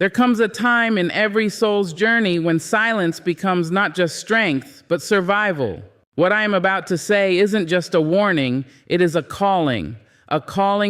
There comes a time in every soul's journey when silence becomes not just strength, but survival. What I am about to say isn't just a warning, it is a calling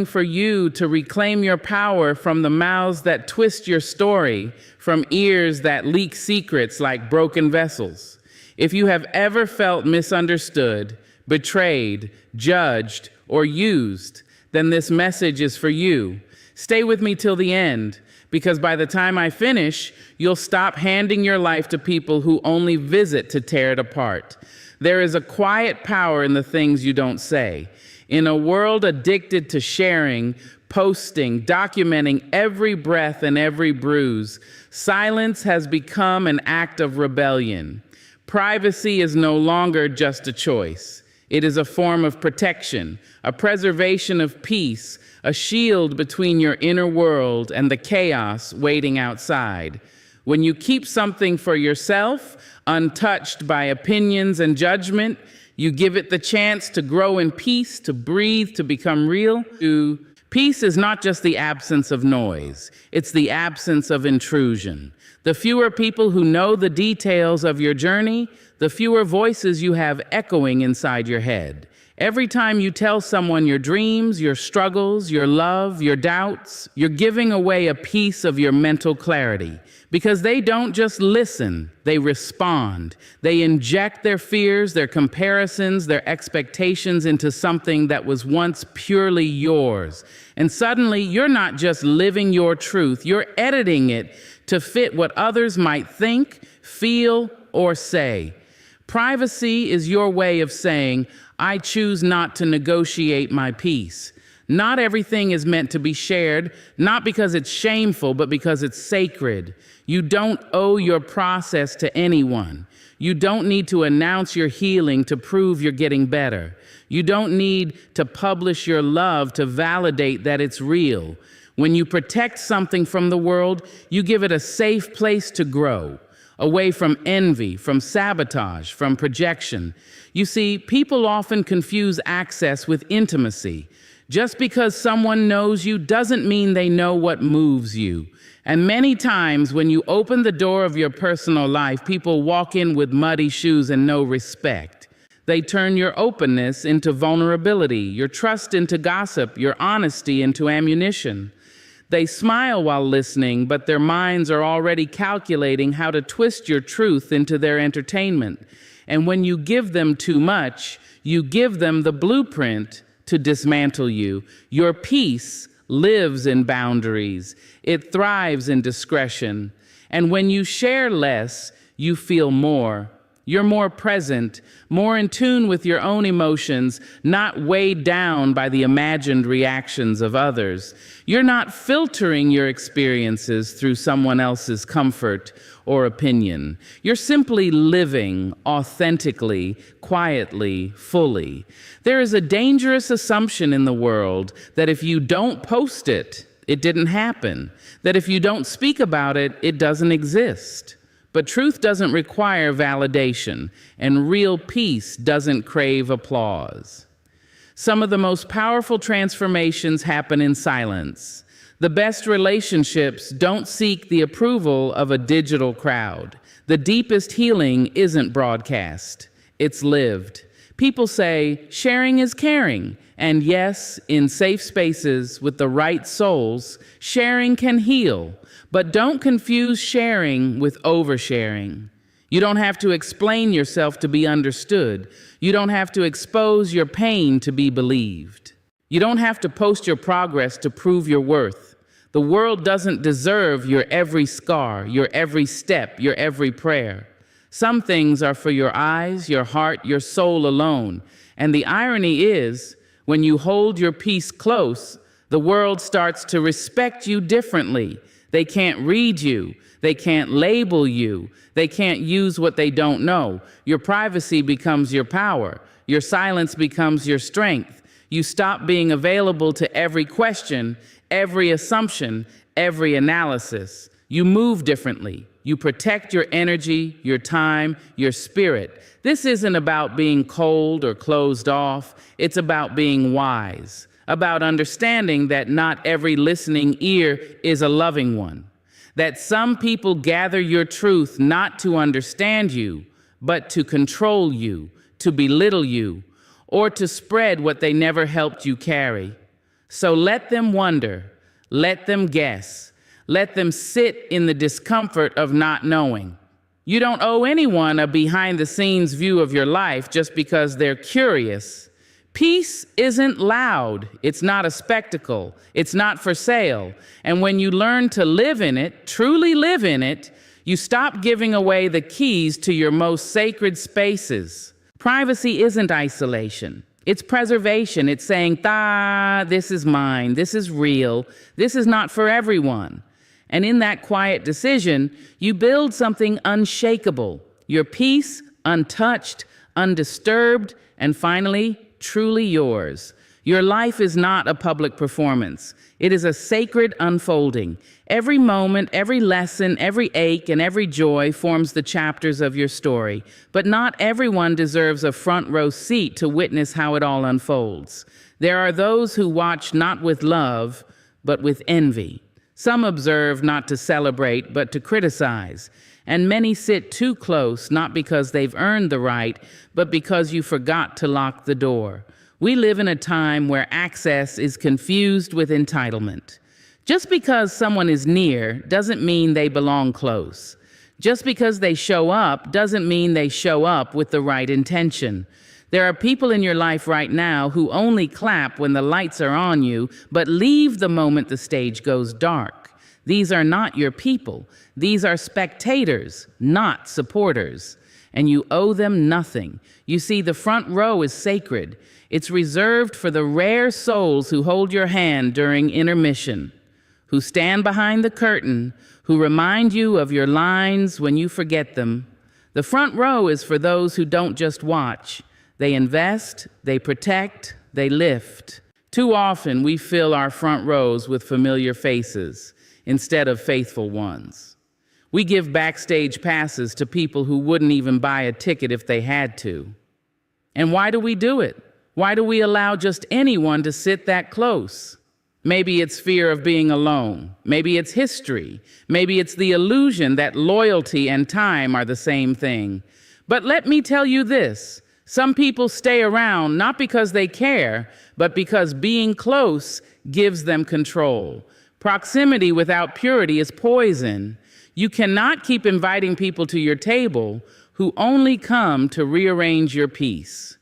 for you to reclaim your power from the mouths that twist your story, from ears that leak secrets like broken vessels. If you have ever felt misunderstood, betrayed, judged, or used, then this message is for you. Stay with me till the end, because by the time I finish, you'll stop handing your life to people who only visit to tear it apart. There is a quiet power in the things you don't say. In a world addicted to sharing, posting, documenting every breath and every bruise, silence has become an act of rebellion. Privacy is no longer just a choice. It is a form of protection, a preservation of peace, a shield between your inner world and the chaos waiting outside. When you keep something for yourself, untouched by opinions and judgment, you give it the chance to grow in peace, to breathe, to become real. Peace is not just the absence of noise, it's the absence of intrusion. The fewer people who know the details of your journey, the fewer voices you have echoing inside your head. Every time you tell someone your dreams, your struggles, your love, your doubts, you're giving away a piece of your mental clarity. Because they don't just listen, they respond. They inject their fears, their comparisons, their expectations into something that was once purely yours. And suddenly, you're not just living your truth, you're editing it to fit what others might think, feel, or say. Privacy is your way of saying, I choose not to negotiate my peace. Not everything is meant to be shared, not because it's shameful, but because it's sacred. You don't owe your process to anyone. You don't need to announce your healing to prove you're getting better. You don't need to publish your love to validate that it's real. When you protect something from the world, you give it a safe place to grow, away from envy, from sabotage, from projection. You see, people often confuse access with intimacy. Just because someone knows you doesn't mean they know what moves you. And many times when you open the door of your personal life, people walk in with muddy shoes and no respect. They turn your openness into vulnerability, your trust into gossip, your honesty into ammunition. They smile while listening, but their minds are already calculating how to twist your truth into their entertainment. And when you give them too much, you give them the blueprint to dismantle you. Your peace lives in boundaries. It thrives in discretion. And when you share less, you feel more. You're more present, more in tune with your own emotions, not weighed down by the imagined reactions of others. You're not filtering your experiences through someone else's comfort or opinion. You're simply living authentically, quietly, fully. There is a dangerous assumption in the world that if you don't post it, it didn't happen. That if you don't speak about it, it doesn't exist. But truth doesn't require validation, and real peace doesn't crave applause. Some of the most powerful transformations happen in silence. The best relationships don't seek the approval of a digital crowd. The deepest healing isn't broadcast, it's lived. People say, sharing is caring. And yes, in safe spaces with the right souls, sharing can heal. But don't confuse sharing with oversharing. You don't have to explain yourself to be understood. You don't have to expose your pain to be believed. You don't have to post your progress to prove your worth. The world doesn't deserve your every scar, your every step, your every prayer. Some things are for your eyes, your heart, your soul alone. And the irony is, when you hold your peace close, the world starts to respect you differently. They can't read you. They can't label you. They can't use what they don't know. Your privacy becomes your power. Your silence becomes your strength. You stop being available to every question, every assumption, every analysis. You move differently. You protect your energy, your time, your spirit. This isn't about being cold or closed off. It's about being wise, about understanding that not every listening ear is a loving one, That some people gather your truth not to understand you, but to control you, to belittle you, or to spread what they never helped you carry. So let them wonder, let them guess, let them sit in the discomfort of not knowing. You don't owe anyone a behind-the-scenes view of your life just because they're curious. Peace isn't loud. It's not a spectacle. It's not for sale. And when you learn to live in it, truly live in it, you stop giving away the keys to your most sacred spaces. Privacy isn't isolation. It's preservation. It's saying, this is mine. This is real. This is not for everyone. And in that quiet decision, you build something unshakable. Your peace, untouched, undisturbed, and finally, truly yours. Your life is not a public performance. It is a sacred unfolding. Every moment, every lesson, every ache, and every joy forms the chapters of your story. But not everyone deserves a front row seat to witness how it all unfolds. There are those who watch not with love, but with envy. Some observe not to celebrate, but to criticize. And many sit too close, not because they've earned the right, but because you forgot to lock the door. We live in a time where access is confused with entitlement. Just because someone is near doesn't mean they belong close. Just because they show up doesn't mean they show up with the right intention. There are people in your life right now who only clap when the lights are on you, but leave the moment the stage goes dark. These are not your people. These are spectators, not supporters. And you owe them nothing. You see, the front row is sacred. It's reserved for the rare souls who hold your hand during intermission, who stand behind the curtain, who remind you of your lines when you forget them. The front row is for those who don't just watch. They invest, they protect, they lift. Too often we fill our front rows with familiar faces instead of faithful ones. We give backstage passes to people who wouldn't even buy a ticket if they had to. And why do we do it? Why do we allow just anyone to sit that close? Maybe it's fear of being alone. Maybe it's history. Maybe it's the illusion that loyalty and time are the same thing. But let me tell you this. Some people stay around not because they care, but because being close gives them control. Proximity without purity is poison. You cannot keep inviting people to your table who only come to rearrange your peace.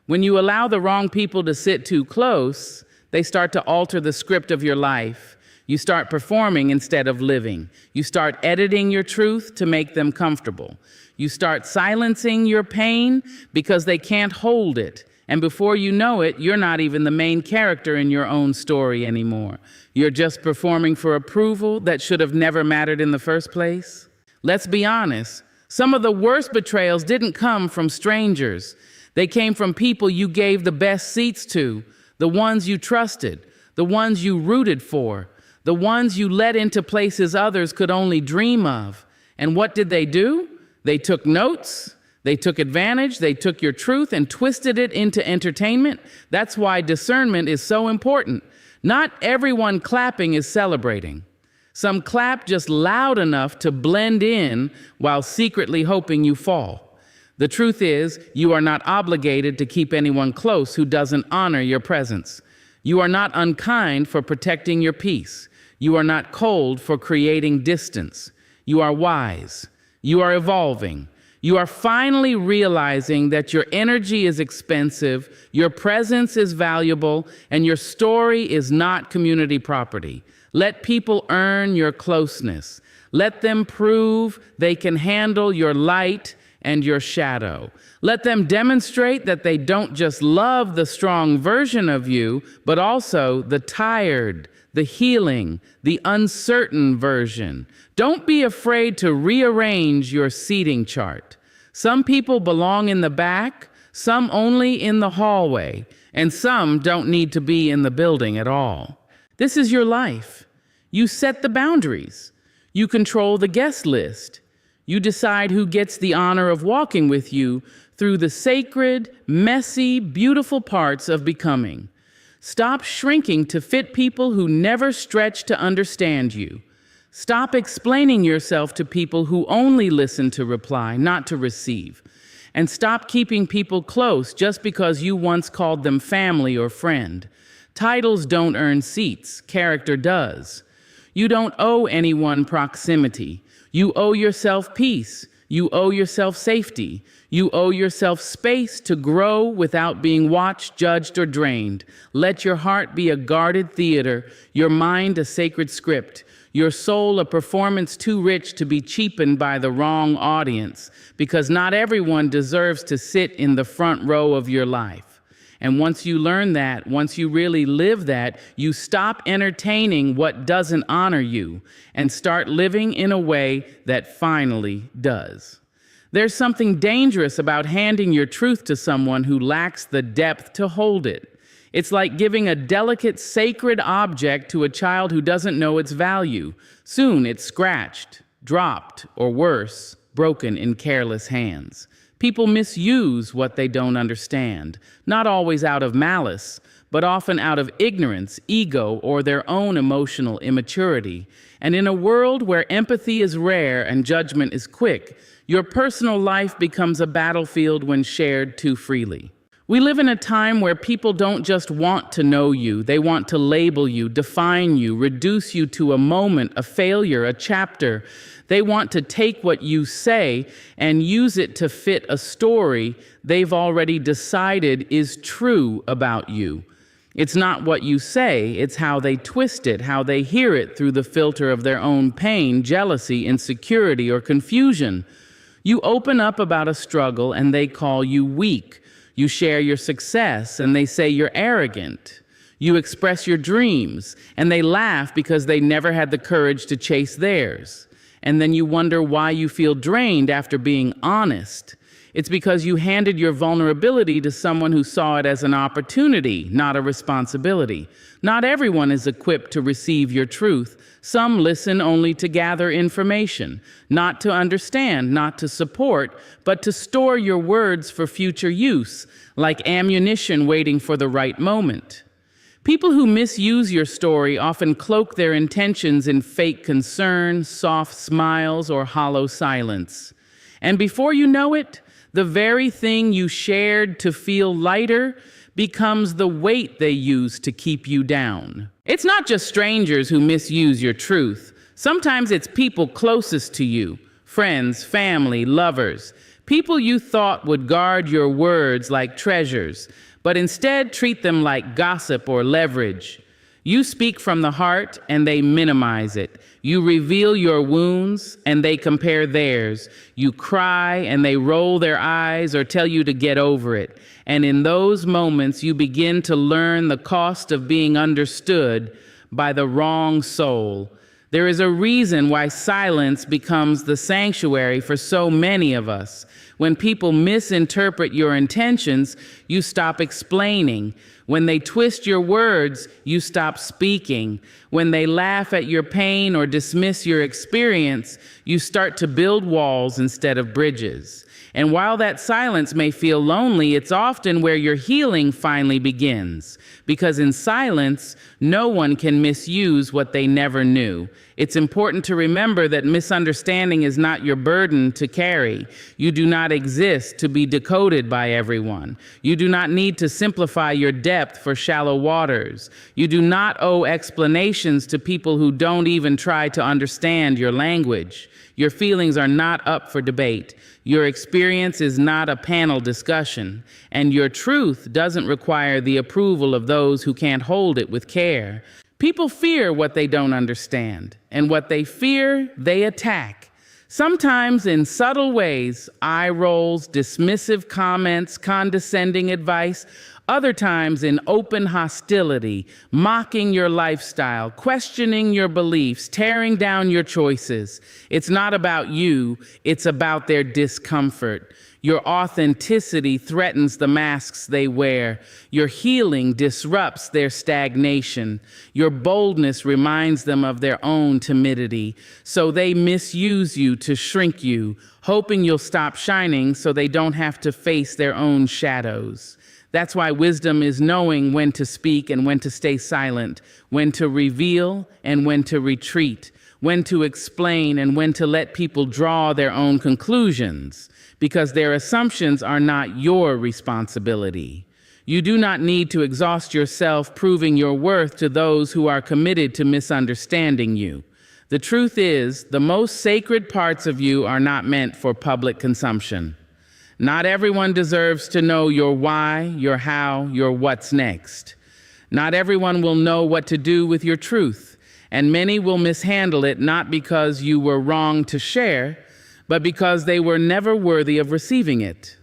When you allow the wrong people to sit too close, they start to alter the script of your life. You start performing instead of living. You start editing your truth to make them comfortable. You start silencing your pain because they can't hold it. And before you know it, you're not even the main character in your own story anymore. You're just performing for approval that should have never mattered in the first place. Let's be honest. Some of the worst betrayals didn't come from strangers. They came from people you gave the best seats to, the ones you trusted, the ones you rooted for, the ones you let into places others could only dream of. And what did they do? They took notes, they took advantage, they took your truth and twisted it into entertainment. That's why discernment is so important. Not everyone clapping is celebrating. Some clap just loud enough to blend in while secretly hoping you fall. The truth is, you are not obligated to keep anyone close who doesn't honor your presence. You are not unkind for protecting your peace. You are not cold for creating distance. You are wise. You are evolving. You are finally realizing that your energy is expensive, your presence is valuable, and your story is not community property. Let people earn your closeness. Let them prove they can handle your light and your shadow. Let them demonstrate that they don't just love the strong version of you, but also the tired, the healing, the uncertain version. Don't be afraid to rearrange your seating chart. Some people belong in the back, some only in the hallway, and some don't need to be in the building at all. This is your life. You set the boundaries. You control the guest list. You decide who gets the honor of walking with you through the sacred, messy, beautiful parts of becoming. Stop shrinking to fit people who never stretch to understand you. Stop explaining yourself to people who only listen to reply, not to receive. And stop keeping people close just because you once called them family or friend. Titles don't earn seats, character does. You don't owe anyone proximity. You owe yourself peace. You owe yourself safety. You owe yourself space to grow without being watched, judged, or drained. Let your heart be a guarded theater, your mind a sacred script, your soul a performance too rich to be cheapened by the wrong audience, because not everyone deserves to sit in the front row of your life. And once you learn that, once you really live that, you stop entertaining what doesn't honor you and start living in a way that finally does. There's something dangerous about handing your truth to someone who lacks the depth to hold it. It's like giving a delicate, sacred object to a child who doesn't know its value. Soon it's scratched, dropped, or worse, broken in careless hands. People misuse what they don't understand, not always out of malice, but often out of ignorance, ego, or their own emotional immaturity. And in a world where empathy is rare and judgment is quick, your personal life becomes a battlefield when shared too freely. We live in a time where people don't just want to know you, they want to label you, define you, reduce you to a moment, a failure, a chapter. They want to take what you say and use it to fit a story they've already decided is true about you. It's not what you say, it's how they twist it, how they hear it through the filter of their own pain, jealousy, insecurity, or confusion. You open up about a struggle and they call you weak. You share your success and they say you're arrogant. You express your dreams and they laugh because they never had the courage to chase theirs. And then you wonder why you feel drained after being honest. It's because you handed your vulnerability to someone who saw it as an opportunity, not a responsibility. Not everyone is equipped to receive your truth. Some listen only to gather information, not to understand, not to support, but to store your words for future use, like ammunition waiting for the right moment. People who misuse your story often cloak their intentions in fake concern, soft smiles, or hollow silence. And before you know it, the very thing you shared to feel lighter becomes the weight they use to keep you down. It's not just strangers who misuse your truth. Sometimes it's people closest to you, friends, family, lovers, people you thought would guard your words like treasures, but instead treat them like gossip or leverage. You speak from the heart and they minimize it. You reveal your wounds and they compare theirs. You cry and they roll their eyes or tell you to get over it. And in those moments, you begin to learn the cost of being understood by the wrong soul. There is a reason why silence becomes the sanctuary for so many of us. When people misinterpret your intentions, you stop explaining. When they twist your words, you stop speaking. When they laugh at your pain or dismiss your experience, you start to build walls instead of bridges. And while that silence may feel lonely, it's often where your healing finally begins. Because in silence, no one can misuse what they never knew. It's important to remember that misunderstanding is not your burden to carry. You do not exist to be decoded by everyone. You do not need to simplify your depth for shallow waters. You do not owe explanations to people who don't even try to understand your language. Your feelings are not up for debate. Your experience is not a panel discussion. And your truth doesn't require the approval of those who can't hold it with care. People fear what they don't understand, and what they fear, they attack. Sometimes in subtle ways, eye rolls, dismissive comments, condescending advice. Other times in open hostility, mocking your lifestyle, questioning your beliefs, tearing down your choices. It's not about you, it's about their discomfort. Your authenticity threatens the masks they wear. Your healing disrupts their stagnation. Your boldness reminds them of their own timidity. So they misuse you to shrink you, hoping you'll stop shining so they don't have to face their own shadows. That's why wisdom is knowing when to speak and when to stay silent, when to reveal and when to retreat, when to explain, and when to let people draw their own conclusions, because their assumptions are not your responsibility. You do not need to exhaust yourself proving your worth to those who are committed to misunderstanding you. The truth is, the most sacred parts of you are not meant for public consumption. Not everyone deserves to know your why, your how, your what's next. Not everyone will know what to do with your truth, and many will mishandle it not because you were wrong to share, but because they were never worthy of receiving it.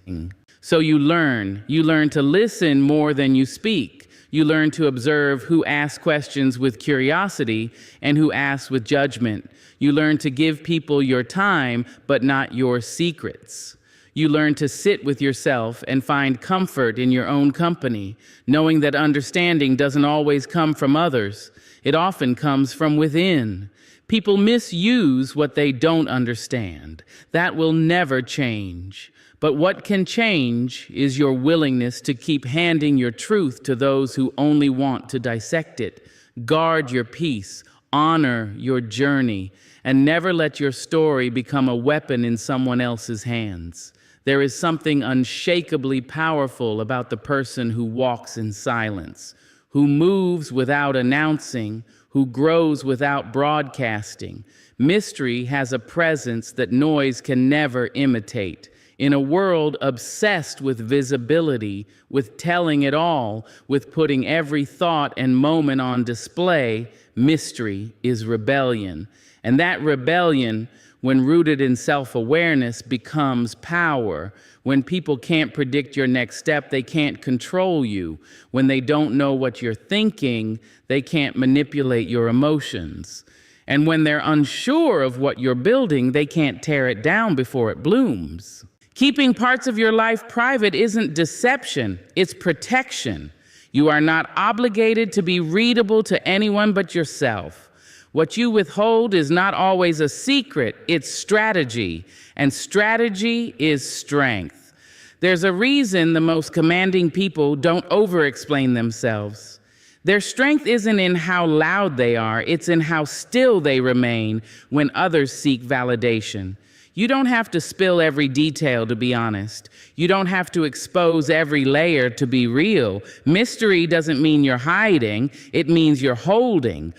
So you learn to listen more than you speak. You learn to observe who asks questions with curiosity and who asks with judgment. You learn to give people your time, but not your secrets. You learn to sit with yourself and find comfort in your own company, knowing that understanding doesn't always come from others. It often comes from within. People misuse what they don't understand. That will never change. But what can change is your willingness to keep handing your truth to those who only want to dissect it. Guard your peace, honor your journey, and never let your story become a weapon in someone else's hands. There is something unshakably powerful about the person who walks in silence, who moves without announcing, who grows without broadcasting. Mystery has a presence that noise can never imitate. In a world obsessed with visibility, with telling it all, with putting every thought and moment on display, mystery is rebellion. And that rebellion, when rooted in self-awareness, becomes power. When people can't predict your next step, they can't control you. When they don't know what you're thinking, they can't manipulate your emotions. And when they're unsure of what you're building, they can't tear it down before it blooms. Keeping parts of your life private isn't deception, it's protection. You are not obligated to be readable to anyone but yourself. What you withhold is not always a secret, it's strategy, and strategy is strength. There's a reason the most commanding people don't over-explain themselves. Their strength isn't in how loud they are, it's in how still they remain when others seek validation. You don't have to spill every detail to be honest. You don't have to expose every layer to be real. Mystery doesn't mean you're hiding. It means you're holding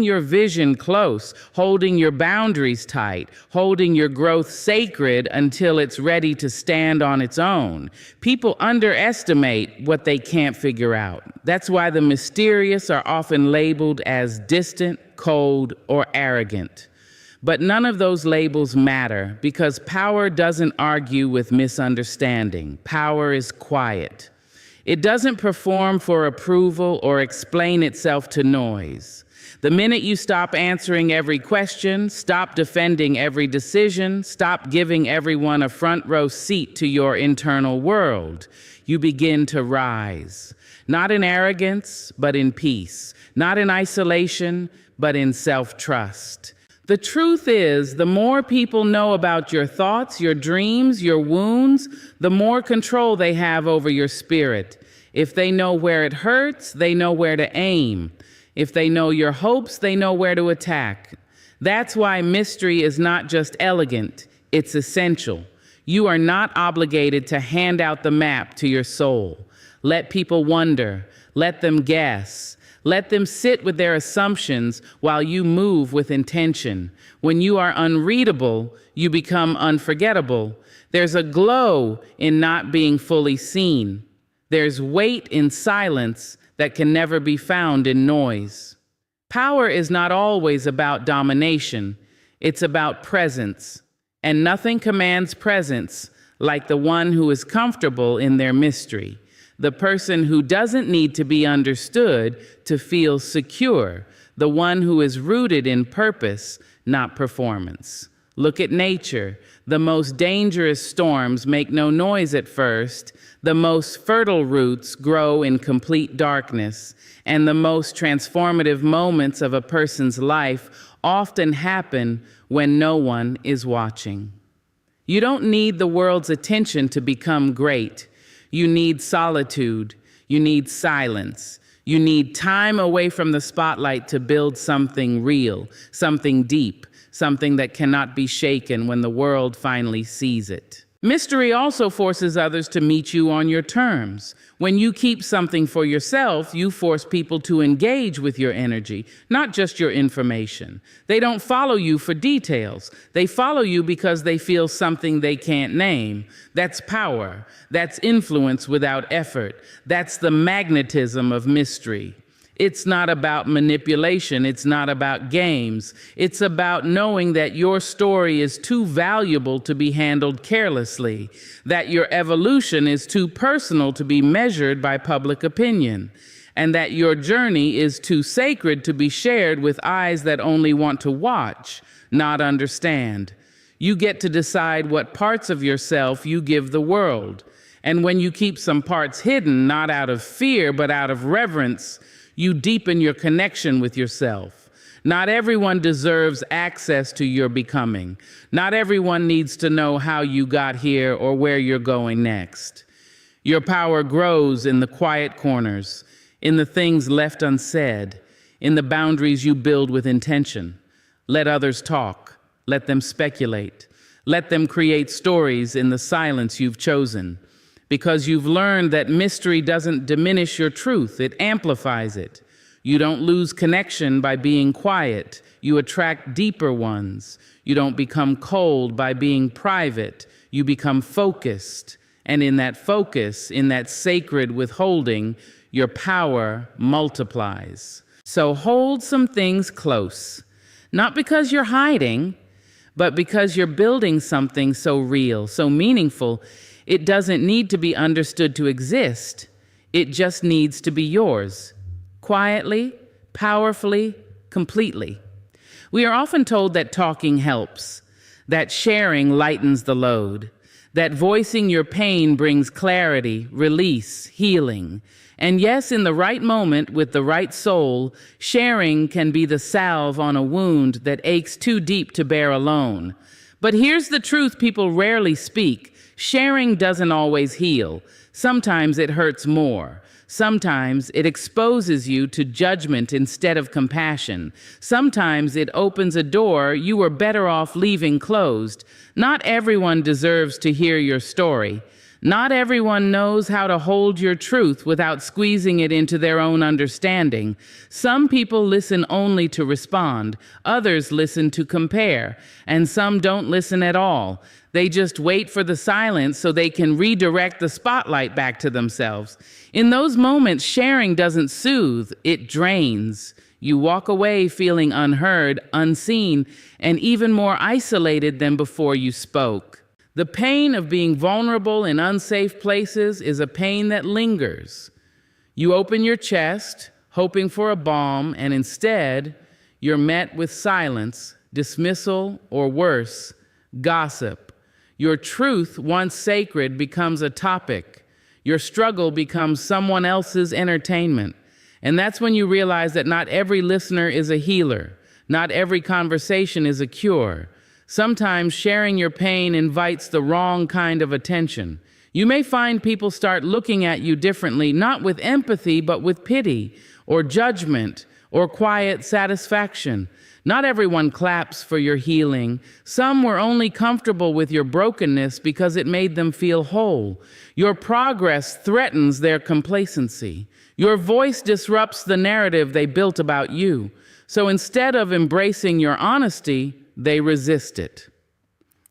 your vision close, holding your boundaries tight, holding your growth sacred until it's ready to stand on its own. People underestimate what they can't figure out. That's why the mysterious are often labeled as distant, cold, or arrogant. But none of those labels matter because power doesn't argue with misunderstanding. Power is quiet. It doesn't perform for approval or explain itself to noise. The minute you stop answering every question, stop defending every decision, stop giving everyone a front row seat to your internal world, you begin to rise. Not in arrogance, but in peace. Not in isolation, but in self-trust. The truth is, the more people know about your thoughts, your dreams, your wounds, the more control they have over your spirit. If they know where it hurts, they know where to aim. If they know your hopes, they know where to attack. That's why mystery is not just elegant, it's essential. You are not obligated to hand out the map to your soul. Let people wonder, let them guess. Let them sit with their assumptions while you move with intention. When you are unreadable, you become unforgettable. There's a glow in not being fully seen. There's weight in silence that can never be found in noise. Power is not always about domination. It's about presence. And nothing commands presence like the one who is comfortable in their mystery. The person who doesn't need to be understood to feel secure, the one who is rooted in purpose, not performance. Look at nature. The most dangerous storms make no noise at first. The most fertile roots grow in complete darkness. And the most transformative moments of a person's life often happen when no one is watching. You don't need the world's attention to become great. You need solitude. You need silence. You need time away from the spotlight to build something real, something deep, something that cannot be shaken when the world finally sees it. Mystery also forces others to meet you on your terms. When you keep something for yourself, you force people to engage with your energy, not just your information. They don't follow you for details. They follow you because they feel something they can't name. That's power. That's influence without effort. That's the magnetism of mystery. It's not about manipulation. It's not about games. It's about knowing that your story is too valuable to be handled carelessly, that your evolution is too personal to be measured by public opinion, and that your journey is too sacred to be shared with eyes that only want to watch, not understand. You get to decide what parts of yourself you give the world. And when you keep some parts hidden, not out of fear, but out of reverence, you deepen your connection with yourself. Not everyone deserves access to your becoming. Not everyone needs to know how you got here or where you're going next. Your power grows in the quiet corners, in the things left unsaid, in the boundaries you build with intention. Let others talk. Let them speculate. Let them create stories in the silence you've chosen. Because you've learned that mystery doesn't diminish your truth, it amplifies it. You don't lose connection by being quiet. You attract deeper ones. You don't become cold by being private. You become focused. And in that focus, in that sacred withholding, your power multiplies. So hold some things close. Not because you're hiding, but because you're building something so real, so meaningful. It doesn't need to be understood to exist. It just needs to be yours. Quietly, powerfully, completely. We are often told that talking helps, that sharing lightens the load, that voicing your pain brings clarity, release, healing. And yes, in the right moment, with the right soul, sharing can be the salve on a wound that aches too deep to bear alone. But here's the truth people rarely speak. Sharing doesn't always heal. Sometimes it hurts more. Sometimes it exposes you to judgment instead of compassion. Sometimes it opens a door you were better off leaving closed. Not everyone deserves to hear your story. Not everyone knows how to hold your truth without squeezing it into their own understanding. Some people listen only to respond. Others listen to compare. And some don't listen at all. They just wait for the silence so they can redirect the spotlight back to themselves. In those moments, sharing doesn't soothe, it drains. You walk away feeling unheard, unseen, and even more isolated than before you spoke. The pain of being vulnerable in unsafe places is a pain that lingers. You open your chest, hoping for a balm, and instead, you're met with silence, dismissal, or worse, gossip. Your truth, once sacred, becomes a topic. Your struggle becomes someone else's entertainment. And that's when you realize that not every listener is a healer. Not every conversation is a cure. Sometimes sharing your pain invites the wrong kind of attention. You may find people start looking at you differently, not with empathy, but with pity, or judgment, or quiet satisfaction. Not everyone claps for your healing. Some were only comfortable with your brokenness because it made them feel whole. Your progress threatens their complacency. Your voice disrupts the narrative they built about you. So instead of embracing your honesty, they resist it.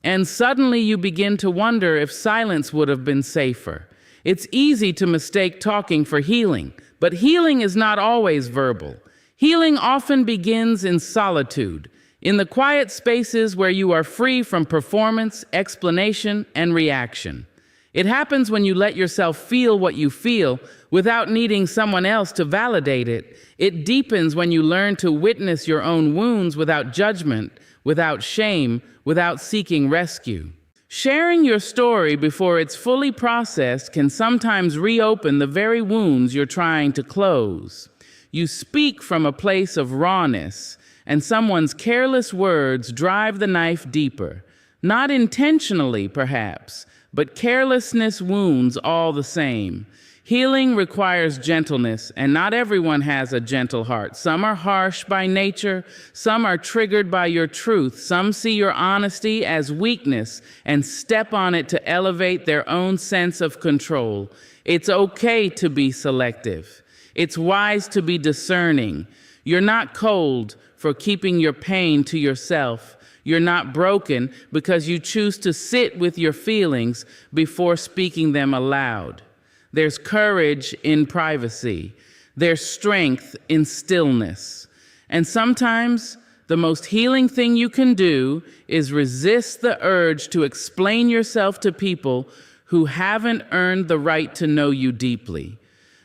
And suddenly you begin to wonder if silence would have been safer. It's easy to mistake talking for healing, but healing is not always verbal. Healing often begins in solitude, in the quiet spaces where you are free from performance, explanation, and reaction. It happens when you let yourself feel what you feel without needing someone else to validate it. It deepens when you learn to witness your own wounds without judgment, without shame, without seeking rescue. Sharing your story before it's fully processed can sometimes reopen the very wounds you're trying to close. You speak from a place of rawness, and someone's careless words drive the knife deeper. Not intentionally, perhaps, but carelessness wounds all the same. Healing requires gentleness, and not everyone has a gentle heart. Some are harsh by nature, some are triggered by your truth, some see your honesty as weakness and step on it to elevate their own sense of control. It's okay to be selective. It's wise to be discerning. You're not cold for keeping your pain to yourself. You're not broken because you choose to sit with your feelings before speaking them aloud. There's courage in privacy. There's strength in stillness. And sometimes the most healing thing you can do is resist the urge to explain yourself to people who haven't earned the right to know you deeply.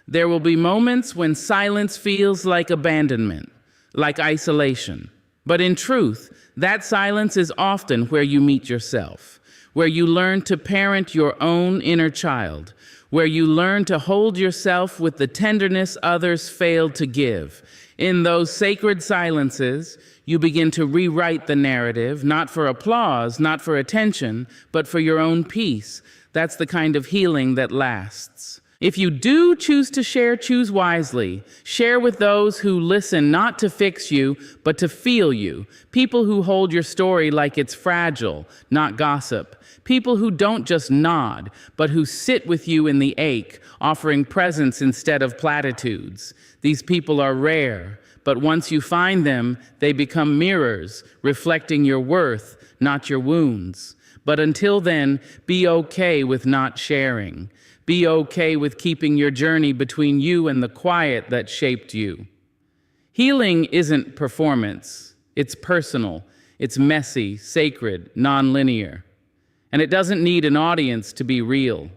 There will be moments when silence feels like abandonment, like isolation. But in truth, that silence is often where you meet yourself, where you learn to parent your own inner child, where you learn to hold yourself with the tenderness others failed to give. In those sacred silences, you begin to rewrite the narrative, not for applause, not for attention, but for your own peace. That's the kind of healing that lasts. If you do choose to share, choose wisely. Share with those who listen not to fix you, but to feel you. People who hold your story like it's fragile, not gossip. People who don't just nod, but who sit with you in the ache, offering presence instead of platitudes. These people are rare, but once you find them, they become mirrors, reflecting your worth, not your wounds. But until then, be okay with not sharing. Be okay with keeping your journey between you and the quiet that shaped you. Healing isn't performance. It's personal. It's messy, sacred, nonlinear. And it doesn't need an audience to be real.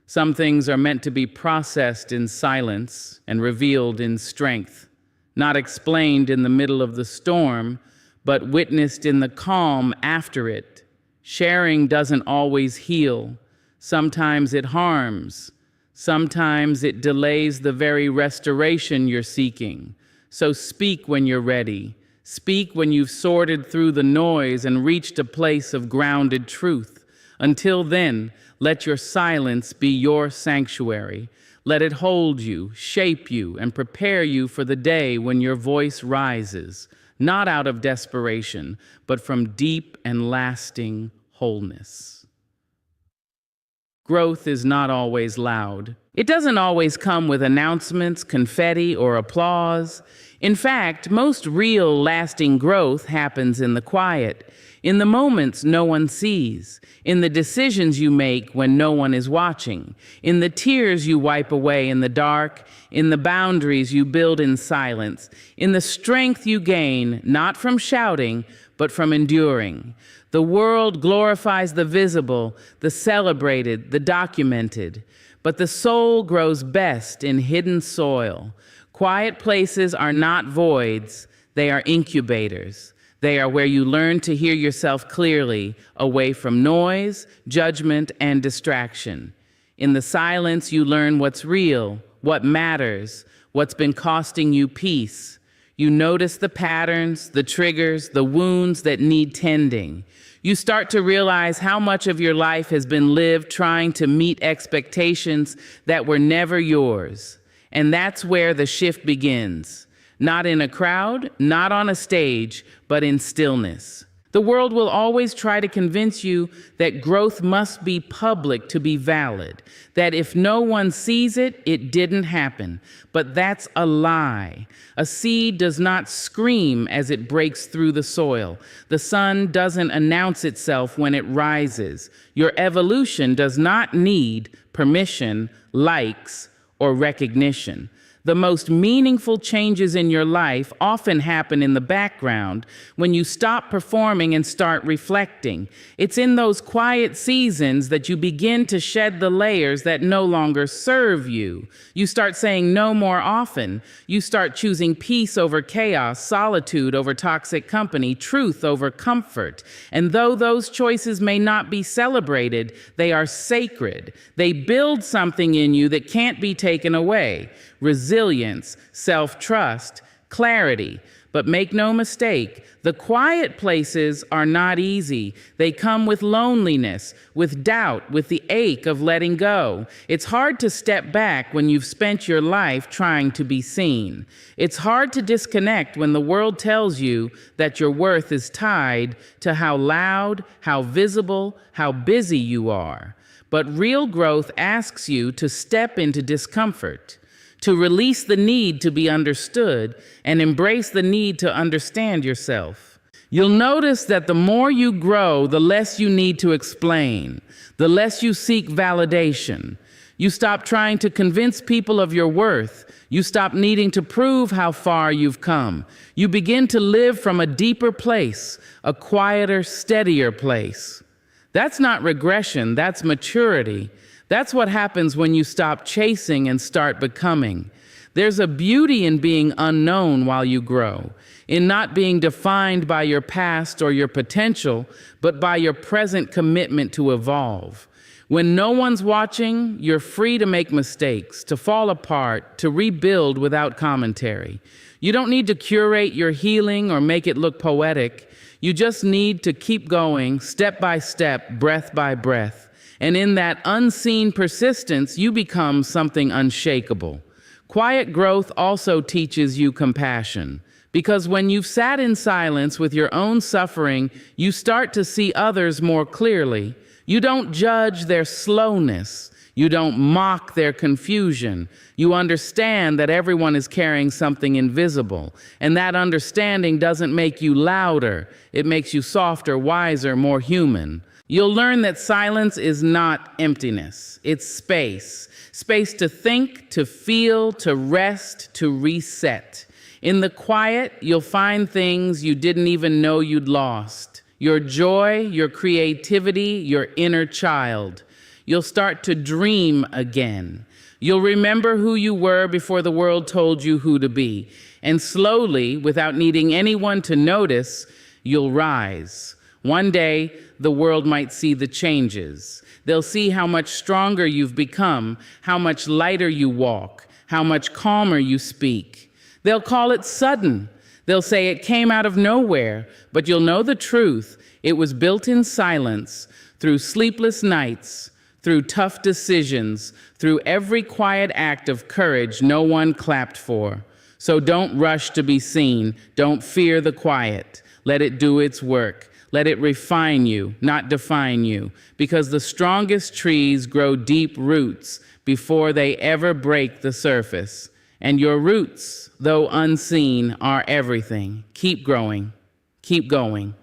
Some things are meant to be processed in silence and revealed in strength, not explained in the middle of the storm, but witnessed in the calm after it. Sharing doesn't always heal. Sometimes it harms. Sometimes it delays the very restoration you're seeking. So speak when you're ready. Speak when you've sorted through the noise and reached a place of grounded truth. Until then, let your silence be your sanctuary. Let it hold you, shape you, and prepare you for the day when your voice rises, not out of desperation, but from deep and lasting wholeness. Growth is not always loud. It doesn't always come with announcements, confetti, or applause. In fact, most real, lasting growth happens in the quiet, in the moments no one sees, in the decisions you make when no one is watching, in the tears you wipe away in the dark, in the boundaries you build in silence, in the strength you gain, not from shouting, but from enduring. The world glorifies the visible, the celebrated, the documented, but the soul grows best in hidden soil. Quiet places are not voids, they are incubators. They are where you learn to hear yourself clearly, away from noise, judgment, and distraction. In the silence, you learn what's real, what matters, what's been costing you peace. You notice the patterns, the triggers, the wounds that need tending. You start to realize how much of your life has been lived trying to meet expectations that were never yours. And that's where the shift begins. Not in a crowd, not on a stage, but in stillness. The world will always try to convince you that growth must be public to be valid, that if no one sees it, it didn't happen. But that's a lie. A seed does not scream as it breaks through the soil. The sun doesn't announce itself when it rises. Your evolution does not need permission, likes, or recognition. The most meaningful changes in your life often happen in the background when you stop performing and start reflecting. It's in those quiet seasons that you begin to shed the layers that no longer serve you. You start saying no more often. You start choosing peace over chaos, solitude over toxic company, truth over comfort. And though those choices may not be celebrated, they are sacred. They build something in you that can't be taken away. Resilience, self-trust, clarity. But make no mistake, the quiet places are not easy. They come with loneliness, with doubt, with the ache of letting go. It's hard to step back when you've spent your life trying to be seen. It's hard to disconnect when the world tells you that your worth is tied to how loud, how visible, how busy you are. But real growth asks you to step into discomfort, to release the need to be understood and embrace the need to understand yourself. You'll notice that the more you grow, the less you need to explain, the less you seek validation. You stop trying to convince people of your worth. You stop needing to prove how far you've come. You begin to live from a deeper place, a quieter, steadier place. That's not regression, that's maturity. That's what happens when you stop chasing and start becoming. There's a beauty in being unknown while you grow, in not being defined by your past or your potential, but by your present commitment to evolve. When no one's watching, you're free to make mistakes, to fall apart, to rebuild without commentary. You don't need to curate your healing or make it look poetic. You just need to keep going, step by step, breath by breath. And in that unseen persistence, you become something unshakable. Quiet growth also teaches you compassion, because when you've sat in silence with your own suffering, you start to see others more clearly. You don't judge their slowness. You don't mock their confusion. You understand that everyone is carrying something invisible, and that understanding doesn't make you louder. It makes you softer, wiser, more human. You'll learn that silence is not emptiness. It's space. Space to think, to feel, to rest, to reset. In the quiet, you'll find things you didn't even know you'd lost. Your joy, your creativity, your inner child. You'll start to dream again. You'll remember who you were before the world told you who to be. And slowly, without needing anyone to notice, you'll rise. One day, the world might see the changes. They'll see how much stronger you've become, how much lighter you walk, how much calmer you speak. They'll call it sudden. They'll say it came out of nowhere, but you'll know the truth. It was built in silence, through sleepless nights, through tough decisions, through every quiet act of courage no one clapped for. So don't rush to be seen. Don't fear the quiet. Let it do its work. Let it refine you, not define you, because the strongest trees grow deep roots before they ever break the surface. And your roots, though unseen, are everything. Keep growing. Keep going.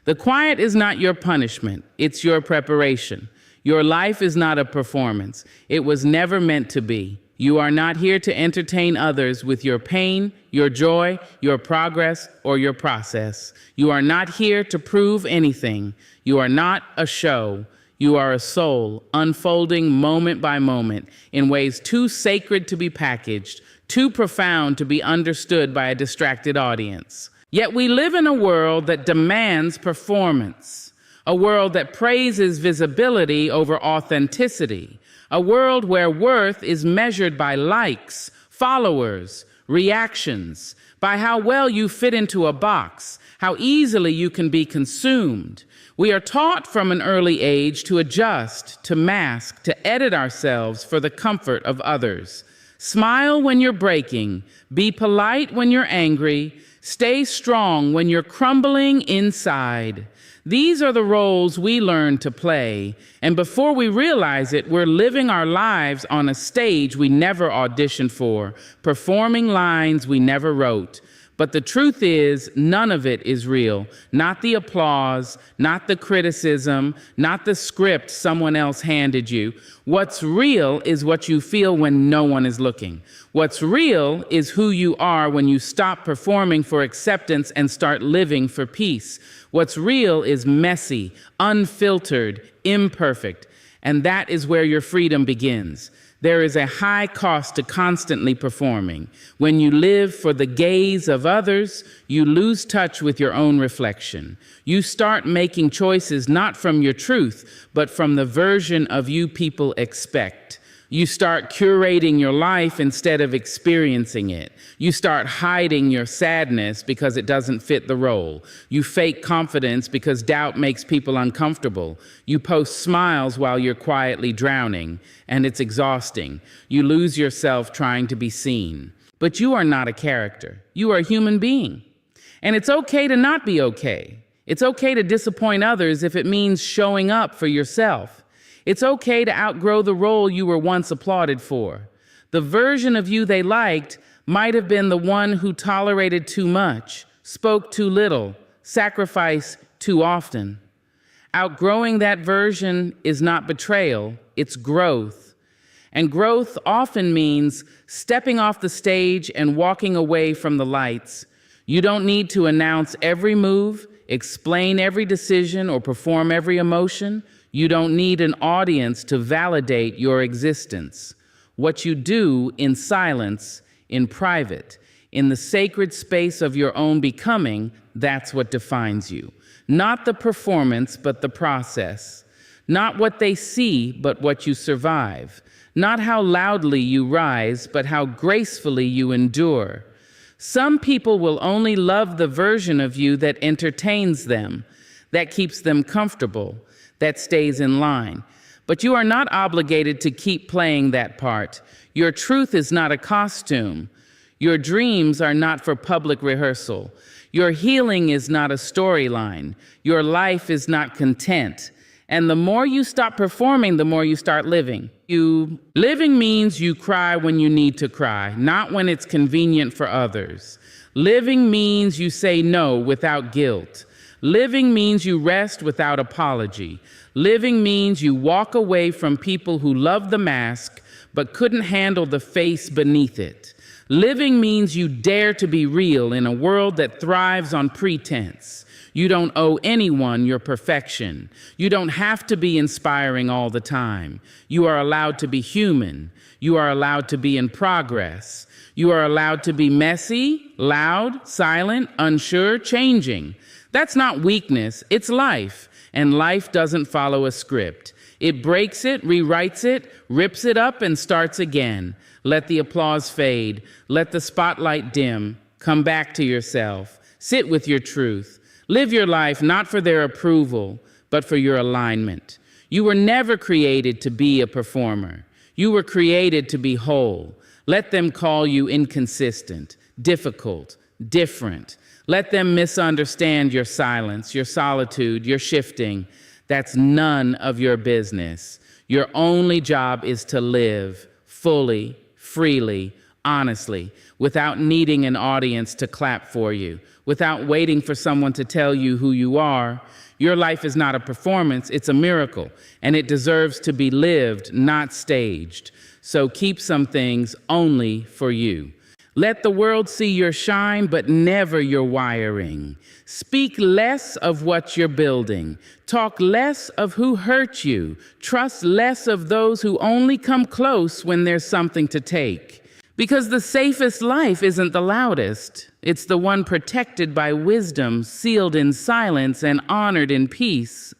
The quiet is not your punishment. It's your preparation. Your life is not a performance. It was never meant to be. You are not here to entertain others with your pain, your joy, your progress, or your process. You are not here to prove anything. You are not a show. You are a soul, unfolding moment by moment in ways too sacred to be packaged, too profound to be understood by a distracted audience. Yet we live in a world that demands performance, a world that praises visibility over authenticity, a world where worth is measured by likes, followers, reactions, by how well you fit into a box, how easily you can be consumed. We are taught from an early age to adjust, to mask, to edit ourselves for the comfort of others. Smile when you're breaking, be polite when you're angry, stay strong when you're crumbling inside. These are the roles we learn to play, and before we realize it, we're living our lives on a stage we never auditioned for, performing lines we never wrote. But the truth is, none of it is real. Not the applause, not the criticism, not the script someone else handed you. What's real is what you feel when no one is looking. What's real is who you are when you stop performing for acceptance and start living for peace. What's real is messy, unfiltered, imperfect, and that is where your freedom begins. There is a high cost to constantly performing. When you live for the gaze of others, you lose touch with your own reflection. You start making choices not from your truth, but from the version of you people expect. You start curating your life instead of experiencing it. You start hiding your sadness because it doesn't fit the role. You fake confidence because doubt makes people uncomfortable. You post smiles while you're quietly drowning, and it's exhausting. You lose yourself trying to be seen. But you are not a character. You are a human being. And it's okay to not be okay. It's okay to disappoint others if it means showing up for yourself. It's okay to outgrow the role you were once applauded for. The version of you they liked might have been the one who tolerated too much, spoke too little, sacrificed too often. Outgrowing that version is not betrayal, it's growth. And growth often means stepping off the stage and walking away from the lights. You don't need to announce every move, explain every decision, or perform every emotion. You don't need an audience to validate your existence. What you do in silence, in private, in the sacred space of your own becoming, that's what defines you. Not the performance, but the process. Not what they see, but what you survive. Not how loudly you rise, but how gracefully you endure. Some people will only love the version of you that entertains them, that keeps them comfortable, that stays in line. But you are not obligated to keep playing that part. Your truth is not a costume. Your dreams are not for public rehearsal. Your healing is not a storyline. Your life is not content. And the more you stop performing, the more you start living. Living means you cry when you need to cry, not when it's convenient for others. Living means you say no without guilt. Living means you rest without apology. Living means you walk away from people who love the mask but couldn't handle the face beneath it. Living means you dare to be real in a world that thrives on pretense. You don't owe anyone your perfection. You don't have to be inspiring all the time. You are allowed to be human. You are allowed to be in progress. You are allowed to be messy, loud, silent, unsure, changing. That's not weakness, it's life. And life doesn't follow a script. It breaks it, rewrites it, rips it up, and starts again. Let the applause fade. Let the spotlight dim. Come back to yourself. Sit with your truth. Live your life not for their approval, but for your alignment. You were never created to be a performer. You were created to be whole. Let them call you inconsistent, difficult, different. Let them misunderstand your silence, your solitude, your shifting. That's none of your business. Your only job is to live fully, freely, honestly, without needing an audience to clap for you, without waiting for someone to tell you who you are. Your life is not a performance, it's a miracle, and it deserves to be lived, not staged. So keep some things only for you. Let the world see your shine, but never your wiring. Speak less of what you're building. Talk less of who hurt you. Trust less of those who only come close when there's something to take. Because the safest life isn't the loudest. It's the one protected by wisdom, sealed in silence, and honored in peace.